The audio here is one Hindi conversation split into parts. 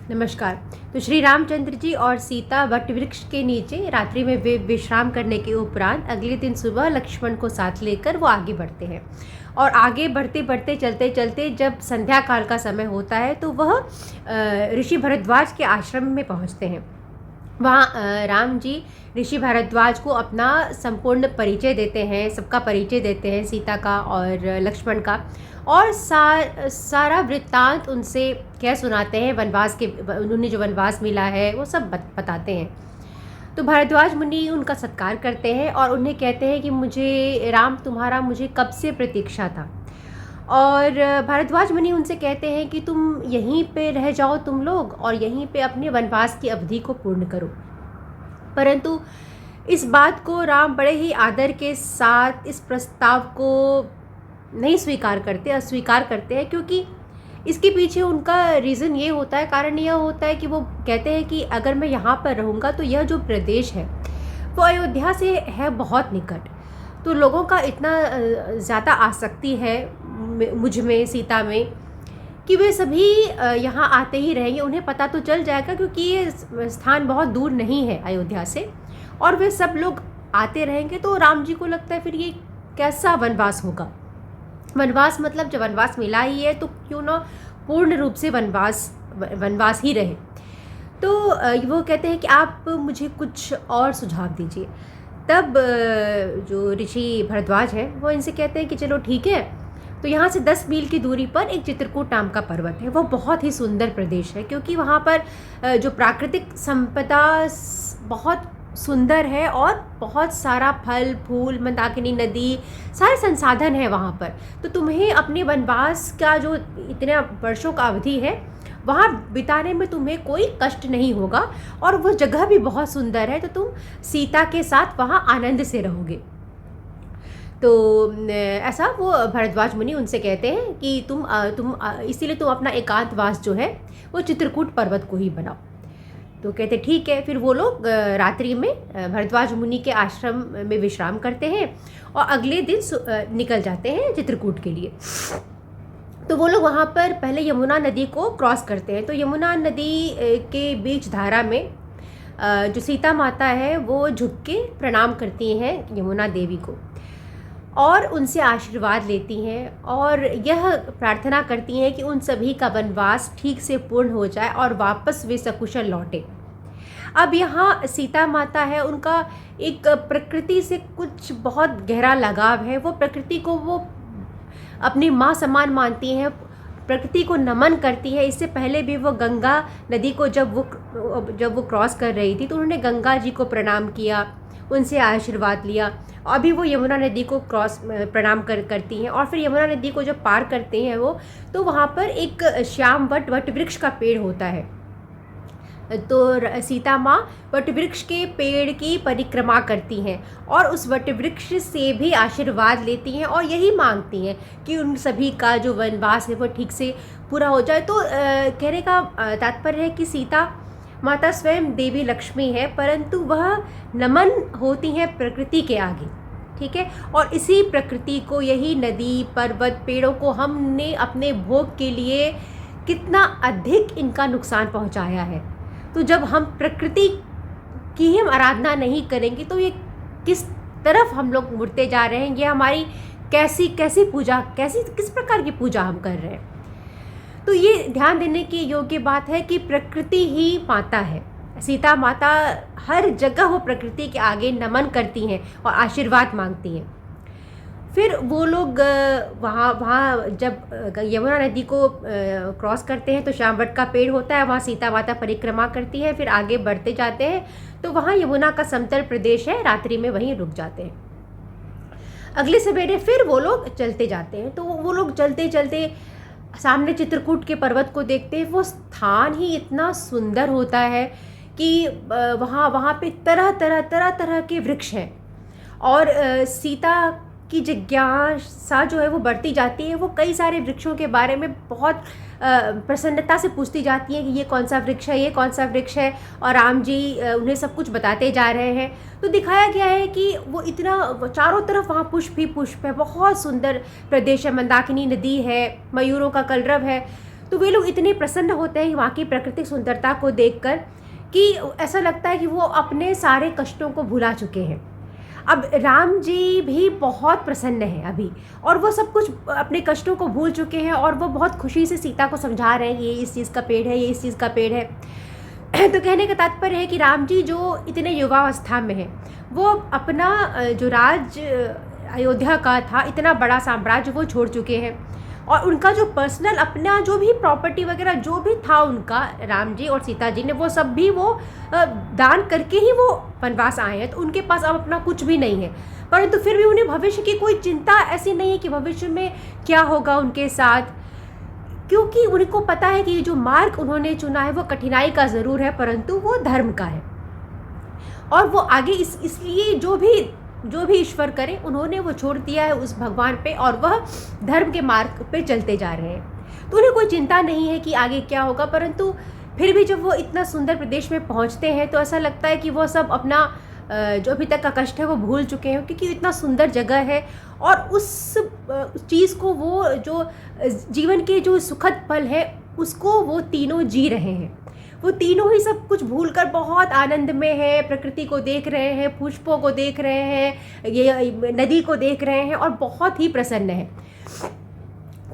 नमस्कार। तो श्री रामचंद्र जी और सीता वट वृक्ष के नीचे रात्रि में वे विश्राम करने के उपरांत अगले दिन सुबह लक्ष्मण को साथ लेकर वो आगे बढ़ते हैं। और आगे बढ़ते बढ़ते चलते चलते जब संध्या काल का समय होता है तो वह ऋषि भरद्वाज के आश्रम में पहुंचते हैं। वहाँ राम जी ऋषि भारद्वाज को अपना संपूर्ण परिचय देते हैं, सबका परिचय देते हैं, सीता का और लक्ष्मण का। और सारा वृत्तांत उनसे कह सुनाते हैं, वनवास के उन्होंने जो वनवास मिला है वो सब बताते हैं। तो भारद्वाज मुनि उनका सत्कार करते हैं और उन्हें कहते हैं कि मुझे राम तुम्हारा मुझे कब से प्रतीक्षा था। और भारद्वाज मुनि उनसे कहते हैं कि तुम यहीं पे रह जाओ तुम लोग, और यहीं पे अपने वनवास की अवधि को पूर्ण करो। परंतु इस बात को राम बड़े ही आदर के साथ इस प्रस्ताव को नहीं स्वीकार करते, अस्वीकार करते हैं, क्योंकि इसके पीछे उनका रीज़न ये होता है, कारण यह होता है कि वो कहते हैं कि अगर मैं यहाँ पर रहूँगा तो यह जो प्रदेश है वो अयोध्या से है बहुत निकट। तो लोगों का इतना ज़्यादा आसक्ति है मुझ में, सीता में, कि वे सभी यहाँ आते ही रहेंगे। उन्हें पता तो चल जाएगा क्योंकि ये स्थान बहुत दूर नहीं है अयोध्या से, और वे सब लोग आते रहेंगे। तो राम जी को लगता है फिर ये कैसा वनवास होगा। वनवास मतलब जब वनवास मिला ही है तो क्यों ना पूर्ण रूप से वनवास ही रहे। तो वो कहते हैं कि आप मुझे कुछ और सुझाव दीजिए। तब जो ऋषि भरद्वाज हैं वो इनसे कहते हैं कि चलो ठीक है। तो यहाँ से 10 मील की दूरी पर एक चित्रकूट नाम का पर्वत है। वो बहुत ही सुंदर प्रदेश है, क्योंकि वहाँ पर जो प्राकृतिक संपदा बहुत सुंदर है और बहुत सारा फल फूल, मंदाकिनी नदी, सारे संसाधन है वहाँ पर। तो तुम्हें अपने वनवास का जो इतने वर्षों का अवधि है वहाँ बिताने में तुम्हें कोई कष्ट नहीं होगा, और वो जगह भी बहुत सुंदर है। तो तुम सीता के साथ वहाँ आनंद से रहोगे। तो ऐसा वो भरद्वाज मुनि उनसे कहते हैं कि तुम इसीलिए तुम अपना एकांतवास जो है वो चित्रकूट पर्वत को ही बनाओ। तो कहते ठीक है। फिर वो लोग रात्रि में भरद्वाज मुनि के आश्रम में विश्राम करते हैं और अगले दिन निकल जाते हैं चित्रकूट के लिए। तो वो लोग वहाँ पर पहले यमुना नदी को क्रॉस करते हैं। तो यमुना नदी के बीच धारा में जो सीता माता है वो झुक के प्रणाम करती हैं यमुना देवी को, और उनसे आशीर्वाद लेती हैं और यह प्रार्थना करती हैं कि उन सभी का वनवास ठीक से पूर्ण हो जाए और वापस वे सकुशल लौटे। अब यहाँ सीता माता है, उनका एक प्रकृति से कुछ बहुत गहरा लगाव है। वो प्रकृति को वो अपनी माँ समान मानती हैं, प्रकृति को नमन करती है। इससे पहले भी वो गंगा नदी को जब वो क्रॉस कर रही थी तो उन्होंने गंगा जी को प्रणाम किया, उनसे आशीर्वाद लिया। अभी वो यमुना नदी को प्रणाम करती हैं, और फिर यमुना नदी को जब पार करते हैं वो, तो वहाँ पर एक श्याम वट वृक्ष का पेड़ होता है। तो सीता माँ वट वृक्ष के पेड़ की परिक्रमा करती हैं और उस वट वृक्ष से भी आशीर्वाद लेती हैं और यही मांगती हैं कि उन सभी का जो वनवास है वो ठीक से पूरा हो जाए। तो कहने का तात्पर्य है कि सीता माता स्वयं देवी लक्ष्मी है, परंतु वह नमन होती हैं प्रकृति के आगे, ठीक है। और इसी प्रकृति को, यही नदी, पर्वत, पेड़ों को हमने अपने भोग के लिए कितना अधिक इनका नुकसान पहुंचाया है। तो जब हम प्रकृति की ही हम आराधना नहीं करेंगे तो ये किस तरफ हम लोग मुड़ते जा रहे हैं। ये हमारी कैसी पूजा, किस प्रकार की पूजा हम कर रहे हैं। तो ये ध्यान देने की योग्य बात है कि प्रकृति ही माता है। सीता माता हर जगह वो प्रकृति के आगे नमन करती हैं और आशीर्वाद मांगती हैं। फिर वो लोग वहाँ जब यमुना नदी को क्रॉस करते हैं तो श्यामवट का पेड़ होता है, वहाँ सीता माता परिक्रमा करती है। फिर आगे बढ़ते जाते हैं तो वहाँ यमुना का समतल प्रदेश है, रात्रि में वहीं रुक जाते हैं। अगले सवेरे फिर वो लोग चलते जाते हैं। तो वो लोग चलते चलते सामने चित्रकूट के पर्वत को देखते हैं। वो स्थान ही इतना सुंदर होता है कि वहाँ पे तरह तरह के वृक्ष हैं, और सीता की जिज्ञासा जो है वो बढ़ती जाती है। वो कई सारे वृक्षों के बारे में बहुत प्रसन्नता से पूछती जाती है कि ये कौन सा वृक्ष है, ये कौन सा वृक्ष है, और राम जी उन्हें सब कुछ बताते जा रहे हैं। तो दिखाया गया है कि वो इतना चारों तरफ वहाँ पुष्प ही पुष्प है, बहुत सुंदर प्रदेश है, मंदाकिनी नदी है, मयूरों का कलरव है। तो वे लोग इतने प्रसन्न होते हैं वहाँ की प्राकृतिक सुंदरता को देखकर कि ऐसा लगता है कि वो अपने सारे कष्टों को भुला चुके हैं। अब राम जी भी बहुत प्रसन्न हैं अभी, और वो सब कुछ अपने कष्टों को भूल चुके हैं, और वो बहुत खुशी से सीता को समझा रहे हैं ये इस चीज़ का पेड़ है, ये इस चीज़ का पेड़ है। तो कहने का तात्पर्य है कि राम जी जो इतने युवावस्था में हैं, वो अपना जो अयोध्या का था इतना बड़ा साम्राज्य वो छोड़ चुके हैं, और उनका जो पर्सनल अपना जो भी प्रॉपर्टी वगैरह जो भी था उनका, राम जी और सीता जी ने वो सब भी वो दान करके ही वो वनवास आए हैं। तो उनके पास अब अपना कुछ भी नहीं है, परंतु फिर भी उन्हें भविष्य की कोई चिंता ऐसी नहीं है कि भविष्य में क्या होगा उनके साथ, क्योंकि उनको पता है कि ये जो मार्ग उन्होंने चुना है वो कठिनाई का ज़रूर है, परंतु वो धर्म का है। और वो आगे इसलिए जो भी ईश्वर करे उन्होंने वो छोड़ दिया है उस भगवान पे, और वह धर्म के मार्ग पे चलते जा रहे हैं। तो उन्हें कोई चिंता नहीं है कि आगे क्या होगा, परंतु फिर भी जब वो इतना सुंदर प्रदेश में पहुंचते हैं तो ऐसा लगता है कि वो सब अपना जो अभी तक का कष्ट है वो भूल चुके हैं, क्योंकि इतना सुंदर जगह है, और उस चीज़ को वो जो जीवन के जो सुखद पल है उसको वो तीनों जी रहे हैं। वो तीनों ही सब कुछ भूलकर बहुत आनंद में है, प्रकृति को देख रहे हैं, पुष्पों को देख रहे हैं, ये नदी को देख रहे हैं, और बहुत ही प्रसन्न है।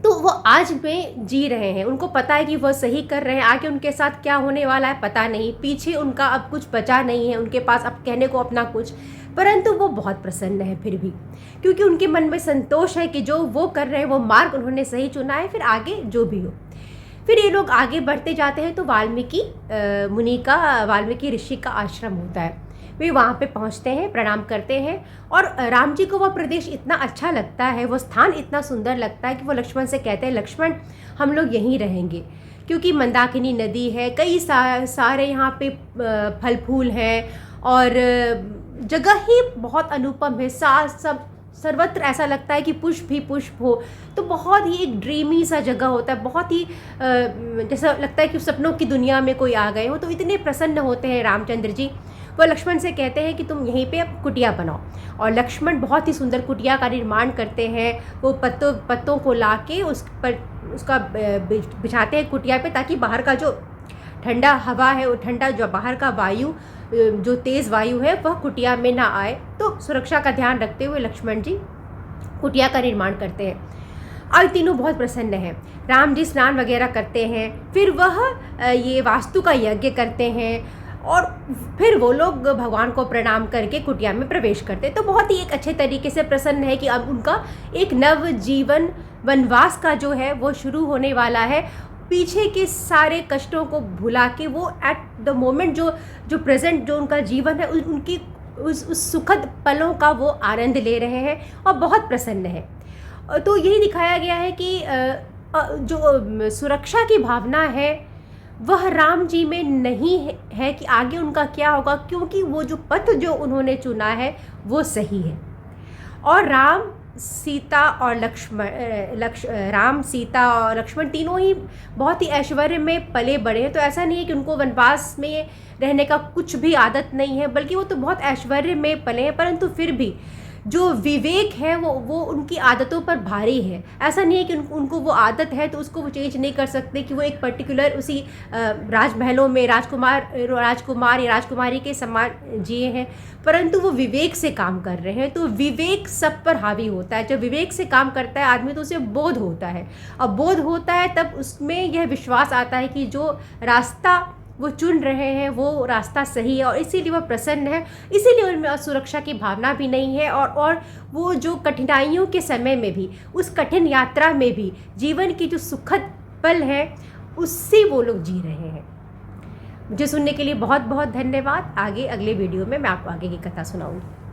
तो वो आज में जी रहे हैं, उनको पता है कि वो सही कर रहे हैं, आगे उनके साथ क्या होने वाला है पता नहीं, पीछे उनका अब कुछ बचा नहीं है उनके पास अब कहने को अपना कुछ, परंतु वो बहुत प्रसन्न है फिर भी, क्योंकि उनके मन में संतोष है कि जो वो कर रहे हैं वो मार्ग उन्होंने सही चुना है, फिर आगे जो भी हो। फिर ये लोग आगे बढ़ते जाते हैं तो वाल्मीकि ऋषि का आश्रम होता है। वे वहाँ पे पहुँचते हैं, प्रणाम करते हैं, और राम जी को वह प्रदेश इतना अच्छा लगता है, वो स्थान इतना सुंदर लगता है कि वो लक्ष्मण से कहते हैं लक्ष्मण हम लोग यहीं रहेंगे, क्योंकि मंदाकिनी नदी है, कई सारे यहाँ पे फल फूल हैं, और जगह ही बहुत अनुपम है, सब सर्वत्र ऐसा लगता है कि पुष्प ही पुष्प हो। तो बहुत ही एक ड्रीमी सा जगह होता है, बहुत ही जैसा लगता है कि सपनों की दुनिया में कोई आ गए हो। तो इतने प्रसन्न होते हैं रामचंद्र जी, वो लक्ष्मण से कहते हैं कि तुम यहीं पे अब कुटिया बनाओ, और लक्ष्मण बहुत ही सुंदर कुटिया का निर्माण करते हैं। वो पत्तों को ला के उसका बिछाते हैं कुटिया पे, ताकि बाहर का जो ठंडा हवा है, वो ठंडा जो बाहर का वायु जो तेज़ वायु है वह कुटिया में ना आए। तो सुरक्षा का ध्यान रखते हुए लक्ष्मण जी कुटिया का निर्माण करते हैं। और तीनों बहुत प्रसन्न हैं। राम जी स्नान वगैरह करते हैं, फिर वह ये वास्तु का यज्ञ करते हैं, और फिर वो लोग भगवान को प्रणाम करके कुटिया में प्रवेश करते हैं। तो बहुत ही एक अच्छे तरीके से प्रसन्न है कि अब उनका एक नव जीवन वनवास का जो है वो शुरू होने वाला है। पीछे के सारे कष्टों को भुला के वो एट द मोमेंट जो प्रेजेंट जो उनका जीवन है उनकी उस सुखद पलों का वो आनंद ले रहे हैं, और बहुत प्रसन्न है। तो यही दिखाया गया है कि जो सुरक्षा की भावना है वह राम जी में नहीं है कि आगे उनका क्या होगा, क्योंकि वो जो पथ जो उन्होंने चुना है वो सही है। और राम सीता और लक्ष्मण तीनों ही बहुत ही ऐश्वर्य में पले बड़े हैं। तो ऐसा नहीं है कि उनको वनवास में रहने का कुछ भी आदत नहीं है, बल्कि वो तो बहुत ऐश्वर्य में पले हैं, परंतु फिर भी जो विवेक है वो उनकी आदतों पर भारी है। ऐसा नहीं है कि उनको वो आदत है तो उसको वो चेंज नहीं कर सकते, कि वो एक पर्टिकुलर उसी राजमहलों में राजकुमार या राजकुमारी के समान जिए हैं, परंतु वो विवेक से काम कर रहे हैं। तो विवेक सब पर हावी होता है। जब विवेक से काम करता है आदमी तो उसे बोध होता है, अब बोध होता है तब उसमें यह विश्वास आता है कि जो रास्ता वो चुन रहे हैं वो रास्ता सही है, और इसीलिए वो प्रसन्न है, इसीलिए उनमें असुरक्षा की भावना भी नहीं है। और वो जो कठिनाइयों के समय में भी, उस कठिन यात्रा में भी जीवन की जो सुखद पल है उससे वो लोग जी रहे हैं। मुझे सुनने के लिए बहुत बहुत धन्यवाद। अगले वीडियो में मैं आपको आगे की कथा सुनाऊंगी।